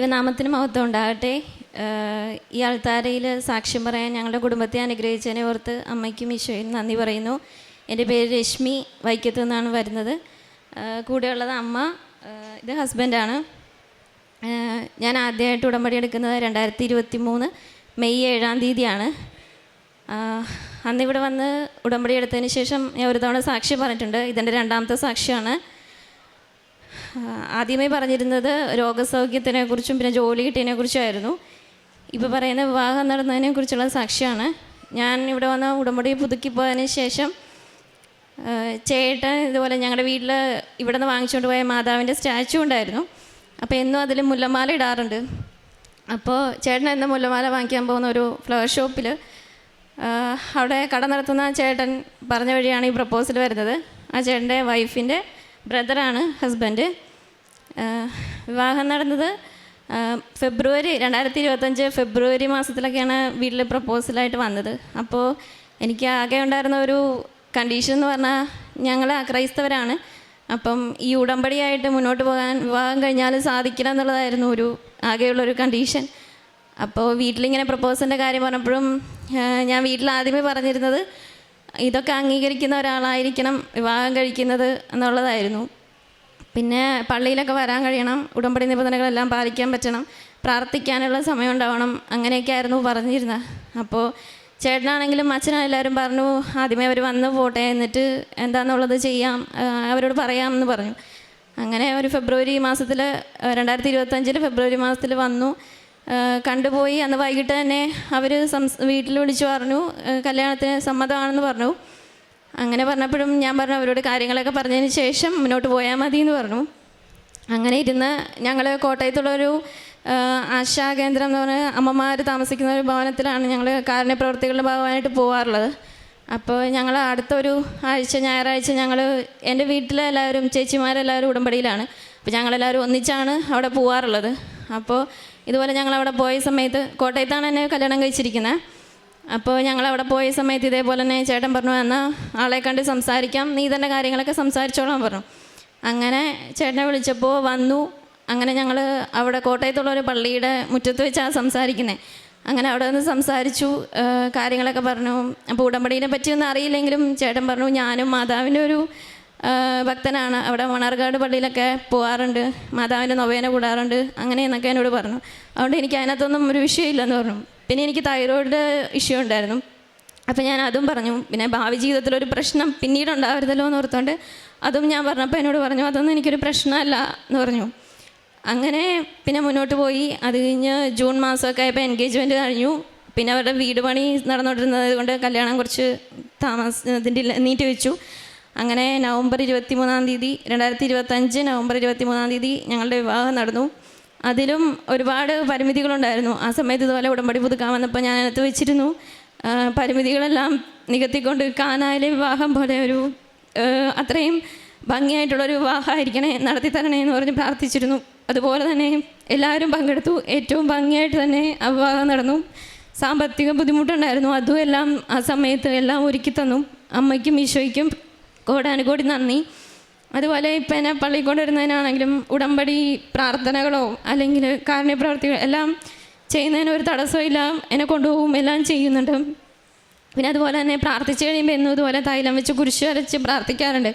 ദൈവനാമത്തിന് മഹത്വം ഉണ്ടാകട്ടെ. ഈ ആൾത്താരയിൽ സാക്ഷ്യം പറയാൻ ഞങ്ങളുടെ കുടുംബത്തെ അനുഗ്രഹിച്ചതിനെ ഓർത്ത് അമ്മയ്ക്കും ഈശോയും നന്ദി പറയുന്നു. എൻ്റെ പേര് രശ്മി, വൈക്കത്തു നിന്നാണ് വരുന്നത്. കൂടെയുള്ളത് അമ്മ, ഇത് ഹസ്ബൻഡാണ്. ഞാൻ ആദ്യമായിട്ട് ഉടമ്പടി എടുക്കുന്നത് 2023 മെയ് 7-ാം തീയതിയാണ്. അന്നിവിടെ വന്ന് ഉടമ്പടി എടുത്തതിന് ശേഷം ഞാൻ ഒരു തവണ സാക്ഷ്യം പറഞ്ഞിട്ടുണ്ട്. ഇതെൻ്റെ രണ്ടാമത്തെ സാക്ഷ്യമാണ്. ആദ്യമേ പറഞ്ഞിരുന്നത് രോഗസൗഖ്യത്തിനെക്കുറിച്ചും പിന്നെ ജോലി കിട്ടിയതിനെക്കുറിച്ചുമായിരുന്നു. ഇപ്പോൾ പറയുന്ന വിവാഹം നടന്നതിനെക്കുറിച്ചുള്ള സാക്ഷ്യമാണ്. ഞാൻ ഇവിടെ വന്ന് ഉടമ്പടി പുതുക്കിപ്പോയതിന് ശേഷം ചേട്ടൻ ഇതുപോലെ ഞങ്ങളുടെ വീട്ടിൽ ഇവിടെ നിന്ന് വാങ്ങിച്ചുകൊണ്ട് പോയ മാതാവിൻ്റെ സ്റ്റാച്ചു ഉണ്ടായിരുന്നു. അപ്പോൾ എന്നും അതിൽ മുല്ലമാല ഇടാറുണ്ട്. അപ്പോൾ ചേട്ടൻ എന്നും മുല്ലമാല വാങ്ങിക്കാൻ പോകുന്ന ഒരു ഫ്ലവർ ഷോപ്പിൽ അവിടെ കട നടത്തുന്ന ചേട്ടൻ പറഞ്ഞ വഴിയാണ് ഈ പ്രപ്പോസൽ വരുന്നത്. ആ ചേട്ടൻ്റെ വൈഫിൻ്റെ ബ്രദറാണ് ഹസ്ബൻഡ്. വിവാഹം നടന്നത് ഫെബ്രുവരി 2025 ഫെബ്രുവരി മാസത്തിലൊക്കെയാണ് വീട്ടിൽ പ്രപ്പോസലായിട്ട് വന്നത്. അപ്പോൾ എനിക്ക് ആകെ ഉണ്ടായിരുന്ന ഒരു കണ്ടീഷൻ എന്ന് പറഞ്ഞാൽ ഞങ്ങൾ ക്രൈസ്തവരാണ്. അപ്പം ഈ ഉടമ്പടിയായിട്ട് മുന്നോട്ട് പോകാൻ വിവാഹം കഴിഞ്ഞാൽ സാധിക്കില്ല എന്നുള്ളതായിരുന്നു ഒരു ആകെയുള്ളൊരു കണ്ടീഷൻ. അപ്പോൾ വീട്ടിലിങ്ങനെ പ്രപ്പോസലിൻ്റെ കാര്യം പറഞ്ഞപ്പോഴും ഞാൻ വീട്ടിൽ ആദ്യമേ പറഞ്ഞിരുന്നത് ഇതൊക്കെ അംഗീകരിക്കുന്ന ഒരാളായിരിക്കണം വിവാഹം കഴിക്കുന്നത് എന്നുള്ളതായിരുന്നു. പിന്നെ പള്ളിയിലൊക്കെ വരാൻ കഴിയണം, ഉടമ്പടി നിബന്ധനകളെല്ലാം പാലിക്കാൻ പറ്റണം, പ്രാർത്ഥിക്കാനുള്ള സമയം ഉണ്ടാവണം, അങ്ങനെയൊക്കെ ആയിരുന്നു പറഞ്ഞിരുന്നത്. അപ്പോൾ ചേട്ടനാണെങ്കിലും അച്ഛനും എല്ലാവരും പറഞ്ഞു ആദ്യമേ അവർ വന്ന് പോട്ടെ, എന്നിട്ട് എന്താണെന്നുള്ളത് ചെയ്യാം, അവരോട് പറയാമെന്ന് പറഞ്ഞു. അങ്ങനെ ഒരു ഫെബ്രുവരി മാസത്തിൽ 2025 ഫെബ്രുവരി മാസത്തിൽ വന്നു, കണ്ടുപോയി. അന്ന് വൈകിട്ട് തന്നെ അവർ വീട്ടിൽ വിളിച്ചു പറഞ്ഞു കല്യാണത്തിന് സമ്മതമാണെന്ന് പറഞ്ഞു. അങ്ങനെ പറഞ്ഞപ്പോഴും ഞാൻ പറഞ്ഞു അവരോട് കാര്യങ്ങളൊക്കെ പറഞ്ഞതിന് ശേഷം മുന്നോട്ട് പോയാൽ മതി എന്ന് പറഞ്ഞു. അങ്ങനെ ഇരുന്ന് ഞങ്ങൾ കോട്ടയത്തുള്ളൊരു ആശാകേന്ദ്രം എന്ന് പറഞ്ഞാൽ അമ്മമാർ താമസിക്കുന്ന ഒരു ഭവനത്തിലാണ് ഞങ്ങൾ കാരുണ്യപ്രവർത്തികളുടെ ഭാഗമായിട്ട് പോകാറുള്ളത്. അപ്പോൾ ഞങ്ങൾ അടുത്തൊരു ആഴ്ച ഞായറാഴ്ച ഞങ്ങൾ എൻ്റെ വീട്ടിലെല്ലാവരും ചേച്ചിമാരെല്ലാവരും ഉടമ്പടിയിലാണ്. അപ്പോൾ ഞങ്ങളെല്ലാവരും ഒന്നിച്ചാണ് അവിടെ പോകാറുള്ളത്. അപ്പോൾ ഇതുപോലെ ഞങ്ങളവിടെ പോയ സമയത്ത് കോട്ടയത്താണ് എന്നെ കല്യാണം കഴിച്ചിരിക്കുന്നത്. അപ്പോൾ ഞങ്ങളവിടെ പോയ സമയത്ത് ഇതേപോലെ തന്നെ ചേട്ടൻ പറഞ്ഞു എന്നാൽ ആളെ കണ്ട് സംസാരിക്കാം, നീ തന്നെ കാര്യങ്ങളൊക്കെ സംസാരിച്ചോളാൻ പറഞ്ഞു. അങ്ങനെ ചേട്ടനെ വിളിച്ചപ്പോൾ വന്നു. അങ്ങനെ ഞങ്ങൾ അവിടെ കോട്ടയത്തുള്ളൊരു പള്ളിയുടെ മുറ്റത്ത് വെച്ചാണ് സംസാരിക്കുന്നത്. അങ്ങനെ അവിടെ നിന്ന് സംസാരിച്ചു, കാര്യങ്ങളൊക്കെ പറഞ്ഞു. അപ്പോൾ ഉടമ്പടീനെ പറ്റിയൊന്നും അറിയില്ലെങ്കിലും ചേട്ടൻ പറഞ്ഞു ഞാനും മാതാവിൻ്റെ ഒരു ഭക്തനാണ്, അവിടെ മണർകാട് പള്ളിയിലൊക്കെ പോകാറുണ്ട്, മാതാവിൻ്റെ നൊവേന കൂടാറുണ്ട്, അങ്ങനെയെന്നൊക്കെ എന്നോട് പറഞ്ഞു. അതുകൊണ്ട് എനിക്ക് അതിനകത്തൊന്നും ഒരു വിഷയമില്ലെന്ന് പറഞ്ഞു. പിന്നെ എനിക്ക് തൈറോയിഡ് ഇഷ്യൂ ഉണ്ടായിരുന്നു. അപ്പോൾ ഞാൻ അതും പറഞ്ഞു. പിന്നെ ഭാവി ജീവിതത്തിലൊരു പ്രശ്നം പിന്നീട് ഉണ്ടാവരുതല്ലോ എന്ന് ഓർത്തുകൊണ്ട് അതും ഞാൻ പറഞ്ഞപ്പോൾ എന്നോട് പറഞ്ഞു അതൊന്നും എനിക്കൊരു പ്രശ്നമല്ല എന്ന് പറഞ്ഞു. അങ്ങനെ പിന്നെ മുന്നോട്ട് പോയി. അത് കഴിഞ്ഞ് ജൂൺ മാസമൊക്കെ ആയപ്പോൾ എൻഗേജ്മെൻറ്റ് കഴിഞ്ഞു. പിന്നെ അവരുടെ വീട് പണി നടന്നുകൊണ്ടിരുന്നത് കൊണ്ട് കല്യാണം കുറച്ച് നീട്ടി വെച്ചു. അങ്ങനെ നവംബർ 23-ാം തീയതി 2025 നവംബർ 23-ാം തീയതി ഞങ്ങളുടെ വിവാഹം നടന്നു. അതിലും ഒരുപാട് പരിമിതികളുണ്ടായിരുന്നു. ആ സമയത്ത് ഇതുപോലെ ഉടമ്പടി പുതുക്കാൻ വന്നപ്പോൾ ഞാൻ അതിനകത്ത് വെച്ചിരുന്നു പരിമിതികളെല്ലാം നികത്തിക്കൊണ്ട് കാനായിലെ വിവാഹം പോലെ ഒരു അത്രയും ഭംഗിയായിട്ടുള്ളൊരു വിവാഹമായിരിക്കണേ, നടത്തി തരണേ എന്ന് പറഞ്ഞ് പ്രാർത്ഥിച്ചിരുന്നു. അതുപോലെ തന്നെ എല്ലാവരും പങ്കെടുത്തു. ഏറ്റവും ഭംഗിയായിട്ട് തന്നെ ആ വിവാഹം നടന്നു. സാമ്പത്തിക ബുദ്ധിമുട്ടുണ്ടായിരുന്നു, അതും എല്ലാം ആ സമയത്ത് എല്ലാം ഒരുക്കി തന്നു. അമ്മയ്ക്കും ഈശോയ്ക്കും കോടാനുകോടി നന്ദി. അതുപോലെ ഇപ്പം എന്നെ പള്ളിയിൽ കൊണ്ടുവരുന്നതിനാണെങ്കിലും ഉടമ്പടി പ്രാർത്ഥനകളോ അല്ലെങ്കിൽ കാരുണ്യപ്രവർത്തികളോ എല്ലാം ചെയ്യുന്നതിന് ഒരു തടസ്സമില്ല, എന്നെ കൊണ്ടുപോകും, എല്ലാം ചെയ്യുന്നുണ്ട്. പിന്നെ അതുപോലെ തന്നെ പ്രാർത്ഥിച്ച് കഴിയുമ്പോൾ എന്നും ഇതുപോലെ തൈലം വെച്ച് കുരിശ് വരച്ച് പ്രാർത്ഥിക്കാറുണ്ട്.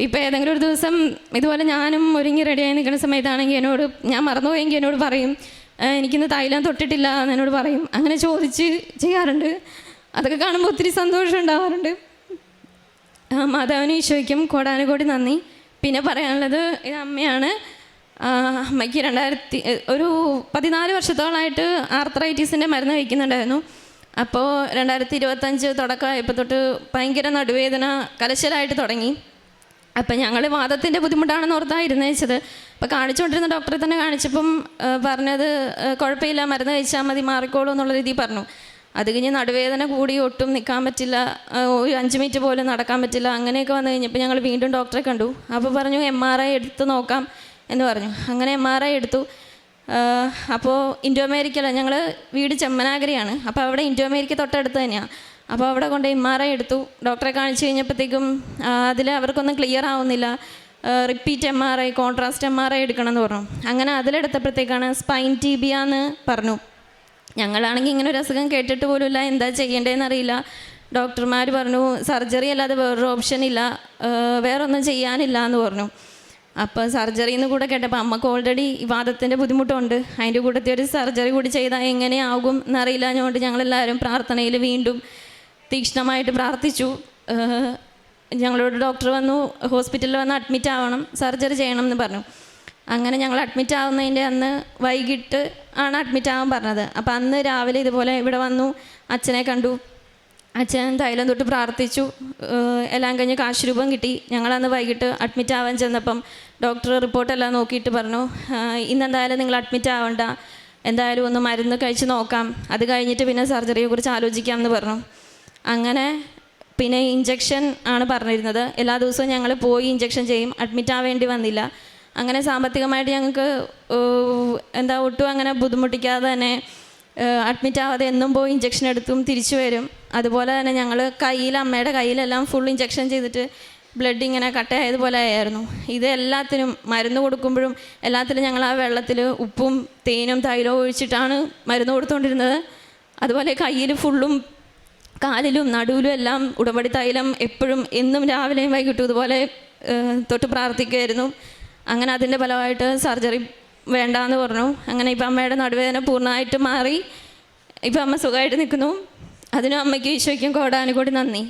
ഇപ്പോൾ ഏതെങ്കിലും ഒരു ദിവസം ഇതുപോലെ ഞാനും ഒരുങ്ങി റെഡിയായി നിൽക്കുന്ന സമയത്താണെങ്കിൽ എന്നോട് ഞാൻ മറന്നുപോയെങ്കിൽ എന്നോട് പറയും എനിക്കിന്ന് തൈലം തൊട്ടിട്ടില്ല എന്നോട് പറയും. അങ്ങനെ ചോദിച്ച് ചെയ്യാറുണ്ട്. അതൊക്കെ കാണുമ്പോൾ ഒത്തിരി സന്തോഷം ഉണ്ടാവാറുണ്ട്. മാതാവിനും ഈശോയ്ക്കും കോടാനുകോടി നന്ദി. പിന്നെ പറയാനുള്ളത് ഇത് അമ്മയാണ്. അമ്മയ്ക്ക് 14 വർഷത്തോളമായിട്ട് ആർത്രൈറ്റീസിൻ്റെ മരുന്ന് കഴിക്കുന്നുണ്ടായിരുന്നു. അപ്പോൾ 2025 തുടക്കമായപ്പോൾ തൊട്ട് ഭയങ്കര നടുവേദന കലശലായിട്ട് തുടങ്ങി. അപ്പം ഞങ്ങൾ വാദത്തിൻ്റെ ബുദ്ധിമുട്ടാണെന്ന് ഓർത്താണ് ഇരുന്നേച്ചത്. അപ്പോൾ കാണിച്ചുകൊണ്ടിരുന്ന ഡോക്ടറെ തന്നെ കാണിച്ചപ്പം പറഞ്ഞത് കുഴപ്പമില്ല, മരുന്ന് കഴിച്ചാൽ മതി, മാറിക്കോളൂ എന്നുള്ള രീതിയിൽ പറഞ്ഞു. അത് കഴിഞ്ഞ് നടുവേദന കൂടി ഒട്ടും നിൽക്കാൻ പറ്റില്ല, ഒരു 5 മിനിറ്റ് പോലും നടക്കാൻ പറ്റില്ല. അങ്ങനെയൊക്കെ വന്നു കഴിഞ്ഞപ്പോൾ ഞങ്ങൾ വീണ്ടും ഡോക്ടറെ കണ്ടു. അപ്പോൾ പറഞ്ഞു MRI എടുത്ത് നോക്കാം എന്ന് പറഞ്ഞു. അങ്ങനെ MRI എടുത്തു. അപ്പോൾ ഇൻഡോ അമേരിക്കല്ല, ഞങ്ങൾ വീട് ചെമ്മനാഗരിയാണ്. അപ്പോൾ അവിടെ ഇൻഡോ അമേരിക്ക തൊട്ടടുത്ത് തന്നെയാണ്. അപ്പോൾ അവിടെ കൊണ്ട് MRI എടുത്തു. ഡോക്ടറെ കാണിച്ചു കഴിഞ്ഞപ്പോഴത്തേക്കും അതിൽ അവർക്കൊന്നും ക്ലിയർ ആവുന്നില്ല. റിപ്പീറ്റ് MRI, കോൺട്രാസ്റ്റ് MRI എടുക്കണം എന്ന് പറഞ്ഞു. അങ്ങനെ അതിലെടുത്തപ്പോഴത്തേക്കാണ് സ്പൈൻ TBI എന്ന് പറഞ്ഞു. ഞങ്ങളാണെങ്കിൽ ഇങ്ങനെ ഒരു അസുഖം കേട്ടിട്ട് പോലുമില്ല, എന്താ ചെയ്യേണ്ടതെന്ന് അറിയില്ല. ഡോക്ടർമാർ പറഞ്ഞു സർജറി അല്ലാതെ വേറൊരു ഓപ്ഷൻ ഇല്ല, വേറൊന്നും ചെയ്യാനില്ല എന്ന് പറഞ്ഞു. അപ്പോൾ സർജറിന്ന് കൂടെ കേട്ടപ്പോൾ അമ്മക്ക് ഓൾറെഡി വാദത്തിൻ്റെ ബുദ്ധിമുട്ടുണ്ട്, അതിൻ്റെ കൂട്ടത്തിൽ ഒരു സർജറി കൂടി ചെയ്താൽ എങ്ങനെയാകും എന്നറിയില്ല. അതുകൊണ്ട് ഞങ്ങളെല്ലാവരും പ്രാർത്ഥനയിൽ വീണ്ടും തീക്ഷ്ണമായിട്ട് പ്രാർത്ഥിച്ചു. ഞങ്ങളോട് ഡോക്ടർ വന്നു, ഹോസ്പിറ്റലിൽ വന്ന് അഡ്മിറ്റ് ആവണം, സർജറി ചെയ്യണം എന്ന് പറഞ്ഞു. അങ്ങനെ ഞങ്ങൾ അഡ്മിറ്റ് ആവുന്നതിൻ്റെ അന്ന് വൈകിട്ട് ആണ് അഡ്മിറ്റ് ആവാൻ പറഞ്ഞത്. അപ്പോൾ അന്ന് രാവിലെ ഇതുപോലെ ഇവിടെ വന്നു, അച്ഛനെ കണ്ടു. അച്ഛൻ തൈലം തൊട്ട് പ്രാർത്ഥിച്ചു, എല്ലാം കഴിഞ്ഞ് കാശ് രൂപം കിട്ടി. ഞങ്ങളന്ന് വൈകിട്ട് അഡ്മിറ്റ് ആവാൻ ചെന്നപ്പം ഡോക്ടർ റിപ്പോർട്ടെല്ലാം നോക്കിയിട്ട് പറഞ്ഞു, ഇന്നെന്തായാലും നിങ്ങൾ അഡ്മിറ്റ് ആവണ്ട, എന്തായാലും ഒന്ന് മരുന്ന് കഴിച്ച് നോക്കാം, അത് കഴിഞ്ഞിട്ട് പിന്നെ സർജറിയെ കുറിച്ച് ആലോചിക്കാം എന്ന് പറഞ്ഞു. അങ്ങനെ പിന്നെ ഇഞ്ചക്ഷൻ ആണ് പറഞ്ഞിരുന്നത്. എല്ലാ ദിവസവും ഞങ്ങൾ പോയി ഇഞ്ചക്ഷൻ ചെയ്യും, അഡ്മിറ്റ് ആവേണ്ടി വന്നില്ല. അങ്ങനെ സാമ്പത്തികമായിട്ട് ഞങ്ങൾക്ക് ഒട്ടും അങ്ങനെ ബുദ്ധിമുട്ടിക്കാതെ തന്നെ അഡ്മിറ്റ് ആവാതെ എന്നും പോയി ഇഞ്ചക്ഷൻ എടുത്തും തിരിച്ചു വരും. അതുപോലെ തന്നെ ഞങ്ങൾ അമ്മയുടെ കയ്യിലെല്ലാം ഫുൾ ഇഞ്ചക്ഷൻ ചെയ്തിട്ട് ബ്ലഡ് ഇങ്ങനെ കട്ടയായതുപോലെ ആയിരുന്നു. ഇത് എല്ലാത്തിനും മരുന്ന് കൊടുക്കുമ്പോഴും എല്ലാത്തിലും ഞങ്ങൾ ആ വെള്ളത്തിൽ ഉപ്പും തേനും തൈലവും ഒഴിച്ചിട്ടാണ് മരുന്ന് കൊടുത്തുകൊണ്ടിരുന്നത്. അതുപോലെ കയ്യിൽ ഫുള്ളും കാലിലും നടുവിലും എല്ലാം ഉടമ്പടി തൈലം എപ്പോഴും എന്നും രാവിലെയും വൈകിട്ടും ഇതുപോലെ തൊട്ട് പ്രാർത്ഥിക്കുമായിരുന്നു. അങ്ങനെ അതിൻ്റെ ഫലമായിട്ട് സർജറി വേണ്ടാന്ന് പറഞ്ഞു. അങ്ങനെ ഇപ്പം അമ്മയുടെ നടുവേദന പൂർണ്ണമായിട്ട് മാറി, ഇപ്പം അമ്മ സുഖമായിട്ട് നിൽക്കുന്നു. അതിനും അമ്മയ്ക്ക് ഈശോയ്ക്കും കോടാനുകൂടി നന്ദി.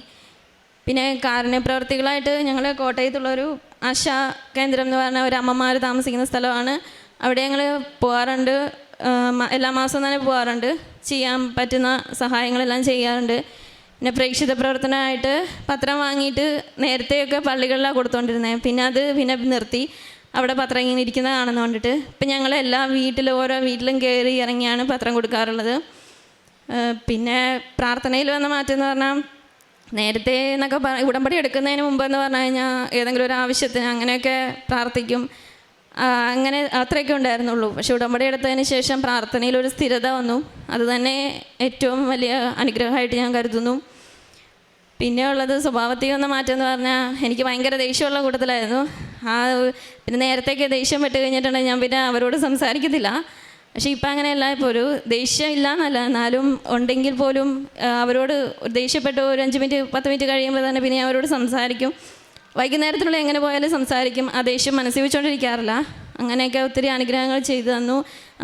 പിന്നെ കാരുണ്യപ്രവർത്തികളായിട്ട് ഞങ്ങൾ കോട്ടയത്തുള്ളൊരു ആശാ കേന്ദ്രം എന്ന് പറഞ്ഞ ഒരു അമ്മമാർ താമസിക്കുന്ന സ്ഥലമാണ്. അവിടെ ഞങ്ങൾ പോകാറുണ്ട്, എല്ലാ മാസവും തന്നെ പോകാറുണ്ട്, ചെയ്യാൻ പറ്റുന്ന സഹായങ്ങളെല്ലാം ചെയ്യാറുണ്ട്. പിന്നെ പ്രേക്ഷിത പ്രവർത്തനമായിട്ട് പത്രം വാങ്ങിയിട്ട് നേരത്തെയൊക്കെ പള്ളികളിലാണ് കൊടുത്തുകൊണ്ടിരുന്നത്, പിന്നെ അത് നിർത്തി. അവിടെ പത്രം ഇങ്ങനെ ഇരിക്കുന്നത് കാണുന്ന കണ്ടിട്ട് ഇപ്പം ഞങ്ങൾ എല്ലാ വീട്ടിലും ഓരോ വീട്ടിലും കയറി ഇറങ്ങിയാണ് പത്രം കൊടുക്കാറുള്ളത്. പിന്നെ പ്രാർത്ഥനയിൽ വന്ന മാറ്റം എന്ന് പറഞ്ഞാൽ നേരത്തെ എന്നൊക്കെ ഉടമ്പടി എടുക്കുന്നതിന് മുമ്പെന്ന് പറഞ്ഞു കഴിഞ്ഞാൽ ഏതെങ്കിലും ഒരു ആവശ്യത്തിന് അങ്ങനെയൊക്കെ പ്രാർത്ഥിക്കും, അങ്ങനെ അത്രയൊക്കെ ഉണ്ടായിരുന്നുള്ളൂ. പക്ഷെ ഉടമ്പടി എടുത്തതിന് ശേഷം പ്രാർത്ഥനയിലൊരു സ്ഥിരത വന്നു, അത് തന്നെ ഏറ്റവും വലിയ അനുഗ്രഹമായിട്ട് ഞാൻ കരുതുന്നു. പിന്നെ ഉള്ളത് സ്വഭാവത്തിൽ വന്ന മാറ്റം എന്ന് പറഞ്ഞാൽ എനിക്ക് ഭയങ്കര ദേഷ്യമുള്ള കൂട്ടത്തിലായിരുന്നു. പിന്നെ നേരത്തേക്ക് ദേഷ്യം പെട്ട് കഴിഞ്ഞിട്ടുണ്ടെങ്കിൽ ഞാൻ പിന്നെ അവരോട് സംസാരിക്കത്തില്ല. പക്ഷേ ഇപ്പം അങ്ങനെയല്ല, ഇപ്പോൾ ഒരു ദേഷ്യം ഇല്ല എന്നല്ല, എന്നാലും ഉണ്ടെങ്കിൽ പോലും അവരോട് ദേഷ്യപ്പെട്ട് ഒരു 5 മിനിറ്റ് 10 മിനിറ്റ് കഴിയുമ്പോൾ തന്നെ പിന്നെ അവരോട് സംസാരിക്കും. വൈകുന്നേരത്തിനുള്ള എങ്ങനെ പോയാലും സംസാരിക്കും, ആ ദേഷ്യം മനസ്സിൽ വെച്ചുകൊണ്ടിരിക്കാറില്ല. അങ്ങനെയൊക്കെ ഒത്തിരി അനുഗ്രഹങ്ങൾ ചെയ്തു തന്നു.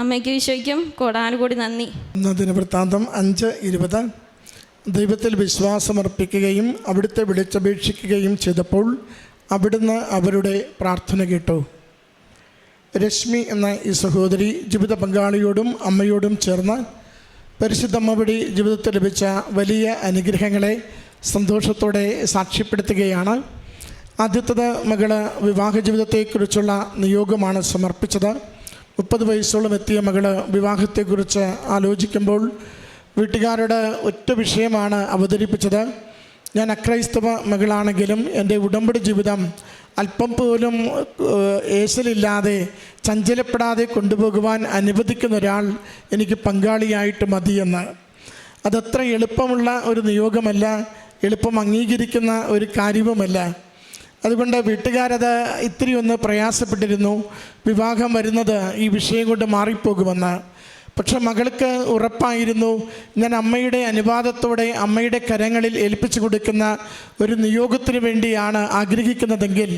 അമ്മയ്ക്കും ഈശോയ്ക്കും കോടാനുകൂടി നന്ദി. ദിനവൃത്താന്തം 5:20 ദൈവത്തിൽ വിശ്വാസമർപ്പിക്കുകയും അവിടുത്തെ വിളിച്ചപേക്ഷിക്കുകയും ചെയ്തപ്പോൾ അവിടുന്ന് അവരുടെ പ്രാർത്ഥന കേട്ടു. രശ്മി എന്ന ഈ സഹോദരി ജീവിത പങ്കാളിയോടും അമ്മയോടും ചേർന്ന് പരിശുദ്ധമ്മ വഴി ജീവിതത്തിൽ ലഭിച്ച വലിയ അനുഗ്രഹങ്ങളെ സന്തോഷത്തോടെ സാക്ഷ്യപ്പെടുത്തുകയാണ്. ആദ്യത്തത് മകള് വിവാഹ ജീവിതത്തെക്കുറിച്ചുള്ള നിയോഗമാണ് സമർപ്പിച്ചത്. 30 വയസ്സോളം എത്തിയ മകള് വിവാഹത്തെക്കുറിച്ച് ആലോചിക്കുമ്പോൾ വീട്ടുകാരുടെ ഒറ്റ വിഷയമാണ് അവതരിപ്പിച്ചത്. ഞാൻ അക്രൈസ്തവ മകളാണെങ്കിലും എൻ്റെ ഉടമ്പടി ജീവിതം അല്പം പോലും ഏശലില്ലാതെ ചഞ്ചലപ്പെടാതെ കൊണ്ടുപോകുവാൻ അനുവദിക്കുന്ന ഒരാൾ എനിക്ക് പങ്കാളിയായിട്ട് മതിയെന്ന്. അതത്ര എളുപ്പമുള്ള ഒരു നിയോഗമല്ല, എളുപ്പം അംഗീകരിക്കുന്ന ഒരു കാര്യവുമല്ല. അതുകൊണ്ട് വീട്ടുകാരത് ഇത്തിരി ഒന്ന് പ്രയാസപ്പെട്ടിരുന്നു, വിവാഹം വരുന്നത് ഈ വിഷയം കൊണ്ട് മാറിപ്പോകുമെന്ന്. പക്ഷെ മകൾക്ക് ഉറപ്പായിരുന്നു, ഞാൻ അമ്മയുടെ അനുവാദത്തോടെ അമ്മയുടെ കരങ്ങളിൽ ഏൽപ്പിച്ചു കൊടുക്കുന്ന ഒരു നിയോഗത്തിന് വേണ്ടിയാണ് ആഗ്രഹിക്കുന്നതെങ്കിൽ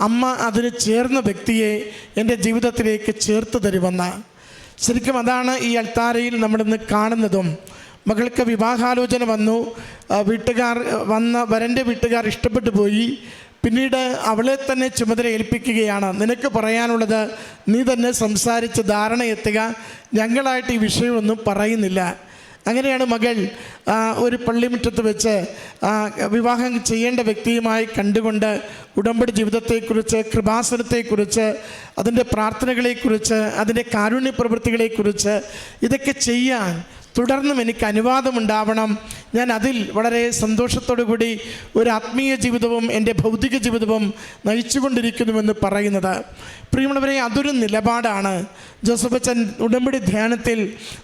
അമ്മ അതിന് ചേർന്ന വ്യക്തിയെ എൻ്റെ ജീവിതത്തിലേക്ക് ചേർത്ത് തരുമെന്ന്. ശരിക്കും അതാണ് ഈ അൾത്താരയിൽ നമ്മളിന്ന് കാണുന്നതും. മകൾക്ക് വിവാഹാലോചന വന്നു, വരൻ്റെ വീട്ടുകാർ ഇഷ്ടപ്പെട്ടു പോയി. പിന്നീട് അവളെ തന്നെ ചുമതല ഏൽപ്പിക്കുകയാണ്. നിനക്ക് പറയാനുള്ളത് നീ തന്നെ സംസാരിച്ച് ധാരണ എത്തുക, ഞങ്ങളായിട്ട് ഈ വിഷയമൊന്നും പറയുന്നില്ല. അങ്ങനെയാണ് മകൾ ഒരു പള്ളിമുറ്റത്ത് വെച്ച് വിവാഹം ചെയ്യേണ്ട വ്യക്തിയുമായി കണ്ടുകൊണ്ട് ഉടമ്പടി ജീവിതത്തെക്കുറിച്ച്, കൃപാസനത്തെക്കുറിച്ച്, അതിൻ്റെ പ്രാർത്ഥനകളെക്കുറിച്ച്, അതിൻ്റെ കാരുണ്യ പ്രവൃത്തികളെക്കുറിച്ച്, ഇതൊക്കെ ചെയ്യാൻ തുടർന്നും എനിക്ക് അനുവാദമുണ്ടാവണം, ഞാൻ അതിൽ വളരെ സന്തോഷത്തോടു കൂടി ഒരു ആത്മീയ ജീവിതവും എൻ്റെ ഭൗതിക ജീവിതവും നയിച്ചുകൊണ്ടിരിക്കുന്നുവെന്ന് പറയുന്നത്. പ്രിയമുള്ളവരെ, അതൊരു നിലപാടാണ്. ജോസഫ് അച്ഛൻ ഉടമ്പടി ധ്യാനത്തിൽ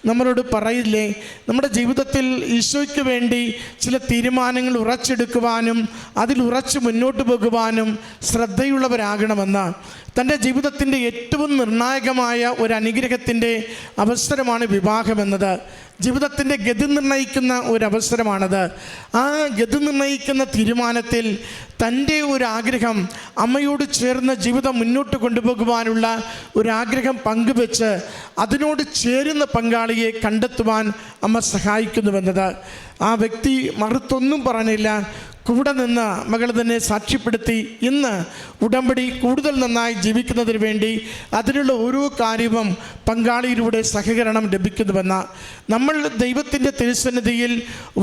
നമ്മളോട് പറയില്ലേ, നമ്മുടെ ജീവിതത്തിൽ ഈശോയ്ക്ക് വേണ്ടി ചില തീരുമാനങ്ങൾ ഉറച്ചെടുക്കുവാനും അതിൽ ഉറച്ചു മുന്നോട്ട് പോകുവാനും ശ്രദ്ധയുള്ളവരാകണമെന്ന്. തൻ്റെ ജീവിതത്തിൻ്റെ ഏറ്റവും നിർണായകമായ ഒരു അനുഗ്രഹത്തിൻ്റെ അവസരമാണ് വിവാഹമെന്നത്. ജീവിതത്തിൻ്റെ ഗതി നിർണ്ണയിക്കുന്ന ഒരവസരമാണത്. ആ ഗതി നിർണ്ണയിക്കുന്ന തീരുമാനത്തിൽ തൻ്റെ ഒരാഗ്രഹം അമ്മയോട് ചേർന്ന് ജീവിതം മുന്നോട്ട് കൊണ്ടുപോകുവാനുള്ള ഒരാഗ്രഹം പങ്കുവെച്ച് അതിനോട് ചേരുന്ന പങ്കാളിയെ കണ്ടെത്തുവാൻ അമ്മ സഹായിക്കുന്നുവെന്നത്. ആ വ്യക്തി മറുത്തൊന്നും പറഞ്ഞില്ല, കൂടെ നിന്ന് മകൾ തന്നെ സാക്ഷ്യപ്പെടുത്തി ഇന്ന് ഉടമ്പടി കൂടുതൽ നന്നായി ജീവിക്കുന്നതിന് വേണ്ടി അതിനുള്ള ഓരോ കാര്യവും പങ്കാളിയിലൂടെ സഹകരണം ലഭിക്കുന്നുവെന്ന. നമ്മൾ ദൈവത്തിൻ്റെ തിരുസന്നിധിയിൽ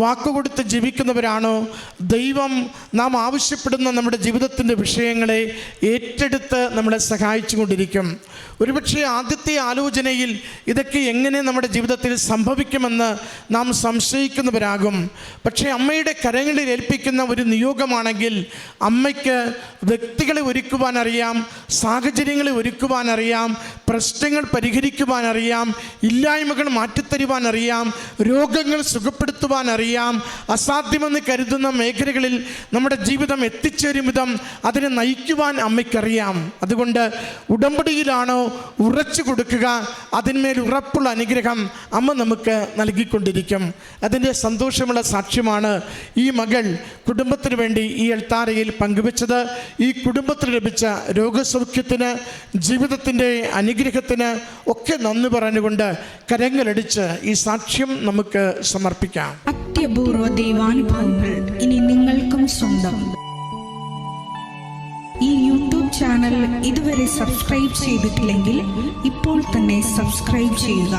വാക്കുകൊടുത്ത് ജീവിക്കുന്നവരാണോ, ദൈവം നാം ആവശ്യപ്പെടുന്ന നമ്മുടെ ജീവിതത്തിൻ്റെ വിഷയങ്ങളെ ഏറ്റെടുത്ത് നമ്മളെ സഹായിച്ചു കൊണ്ടിരിക്കും. ഒരുപക്ഷെ ആദ്യത്തെ ആലോചനയിൽ ഇതൊക്കെ എങ്ങനെ നമ്മുടെ ജീവിതത്തിൽ സംഭവിക്കുമെന്ന് നാം സംശയിക്കുന്നവരാകും. പക്ഷേ അമ്മയുടെ കരങ്ങളിൽ ഏൽപ്പിക്കുന്ന ഒരു നിയോഗമാണെങ്കിൽ അമ്മയ്ക്ക് വ്യക്തികളെ ഒരുക്കുവാൻ അറിയാം, സാഹചര്യങ്ങളെ ഒരുക്കുവാൻ അറിയാം, പ്രശ്നങ്ങൾ പരിഹരിക്കുവാൻ അറിയാം, ഇല്ലായ്മകൾ മാറ്റിത്തരുവാൻ അറിയാം, രോഗങ്ങൾ സുഖപ്പെടുത്തുവാൻ അറിയാം. അസാധ്യമെന്ന് കരുതുന്ന മേഖലകളിൽ നമ്മുടെ ജീവിതം എത്തിച്ചേരും വിധം അതിനെ നയിക്കുവാൻ അമ്മയ്ക്കറിയാം. അതുകൊണ്ട് ഉടമ്പടിയിലാണോ ഉറച്ചു കൊടുക്കുക, അതിന്മേൽ ഉറപ്പുള്ള അനുഗ്രഹം അമ്മ നമുക്ക് നൽകിക്കൊണ്ടിരിക്കും. അതിൻ്റെ സന്തോഷമുള്ള സാക്ഷ്യമാണ് ഈ മകൾ കുടുംബത്തിന് വേണ്ടി ഈ എൽത്താരയിൽ പങ്കുവെച്ചത്. ഈ കുടുംബത്തിന് ലഭിച്ച രോഗസൗഖ്യത്തിന്, ജീവിതത്തിൻ്റെ അനുഗ്രഹത്തിന് ഒക്കെ നന്ദി പറഞ്ഞുകൊണ്ട് കരങ്ങളടിച്ച് ഈ സാക്ഷ്യം നമുക്ക് സമർപ്പിക്കാം. അത്യപൂർവ ദൈവാനുഭവങ്ങൾ ഇനി നിങ്ങൾക്കും സ്വന്തം. ഈ യൂട്യൂബ് ചാനൽ ഇതുവരെ സബ്സ്ക്രൈബ് ചെയ്തിട്ടില്ലെങ്കിൽ ഇപ്പോൾ തന്നെ സബ്സ്ക്രൈബ് ചെയ്യുക.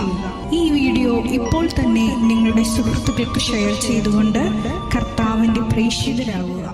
ഈ വീഡിയോ ഇപ്പോൾ തന്നെ നിങ്ങളുടെ സുഹൃത്തുക്കൾക്ക് ഷെയർ ചെയ്തുകൊണ്ട് കർത്താവിൻ്റെ പ്രേക്ഷിതരാകുക.